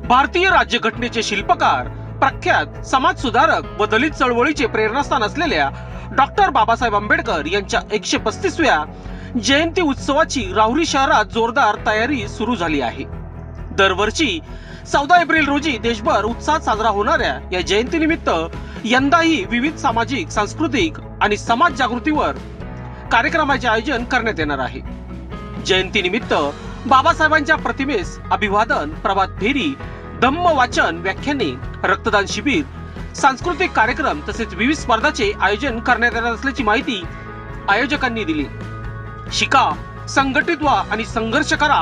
भारतीय राज्यघटनेचे शिल्पकार, प्रख्यात समाज सुधारक व दलित चळवळीचे प्रेरणास्थान असलेल्या डॉक्टर बाबासाहेब आंबेडकर यांच्या 135व्या जयंती उत्सवाची राहुरी शहरात जोरदार तयारी सुरू झाली आहे। दरवर्षी 14 एप्रिल रोजी देशभर उत्साहात साजरा होणाऱ्या या जयंतीनिमित्त यंदाही विविध सामाजिक, सांस्कृतिक आणि समाज जागृतीवर कार्यक्रमाचे आयोजन करण्यात येणार आहे। जयंतीनिमित्त बाबासाहेबांच्या प्रतिमेस अभिवादन, प्रभात फेरी, धम्म वाचन, व्याख्याने, रक्तदान शिबिर, सांस्कृतिक कार्यक्रम तसेच विविध स्पर्धांचे आयोजन करण्यात येणार असल्याची माहिती आयोजकांनी दिली। शिका, संघटित व्हा आणि संघर्ष करा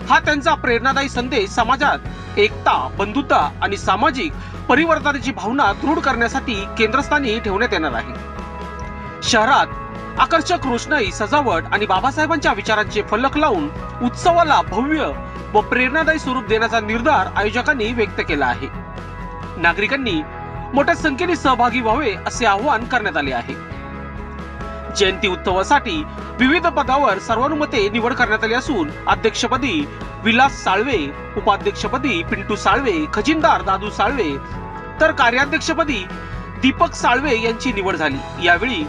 हा त्यांचा प्रेरणादायी संदेश समाजात एकता, बंधुता आणि सामाजिक परिवर्तनाची भावना दृढ करण्यासाठी केंद्रस्थानी ठेवण्यात येणार आहे। शहरात आकर्षक रोषणाई, सजावट आणि बाबासाहेबांच्या विचारांचे फलक लावून उत्सवाला भव्य व प्रेरणादायी स्वरूप देण्याचा निर्धार आयोजकांनी व्यक्त केला आहे। नागरिकांनी मोठ्या संख्येने सहभागी व्हावे असे आवाहन करण्यात आले आहे। जयंती उत्सवासाठी विविध पदावर सर्वानुमते निवड करण्यात आली असून अध्यक्षपदी विलास साळवे, उपाध्यक्षपदी पिंटू साळवे, खजिनदार दादू साळवे तर कार्याध्यक्षपदी दीपक साळवे यांची निवड झाली। यावेळी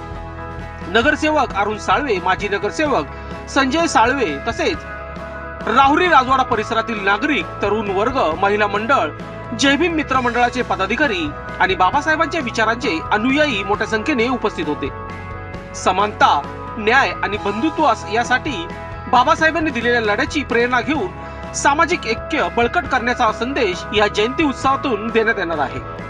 नगरसेवक अरुण साळवे, माजी नगरसेवक संजय साळवे तसेच राहुरी राजवाडा परिसरातील नागरिक, तरुण वर्ग, महिला मंडळ, जय भीम मित्र मंडळाचे पदाधिकारी आणि बाबासाहेबांच्या विचारांचे अनुयायी मोठ्या संख्येने उपस्थित होते। समानता, न्याय आणि बंधुत्व यासाठी बाबासाहेबांनी दिलेल्या लढ्याची प्रेरणा घेऊन सामाजिक ऐक्य बळकट करण्याचा संदेश या जयंती उत्सवातून देण्यात येणार आहे।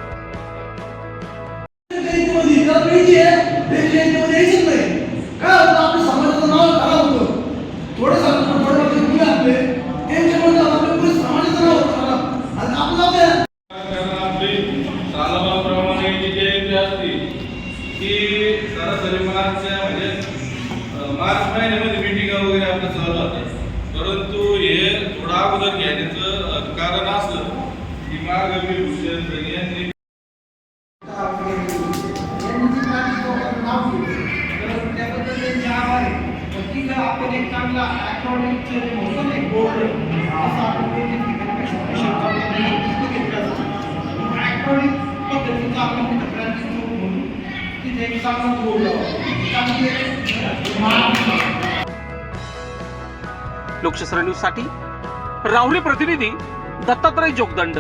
मार्च महिन्यामध्ये मीटिंग वगैरे आपलं चालू होतं, परंतु हे थोडं अगोदर घेण्याचं कारण असलं की मार्गवी भूषण यांनी आपण एक चांगला आठवड्याचं म्हणून एक बोर्ड असं आपण आठवड्यात पद्धतीचा आपण म्हणून तिथे एक चांगला बोर्ड लोकशास्त्र न्यूज साठी राहुरी प्रतिनिधी दत्तात्रय जोगदंड।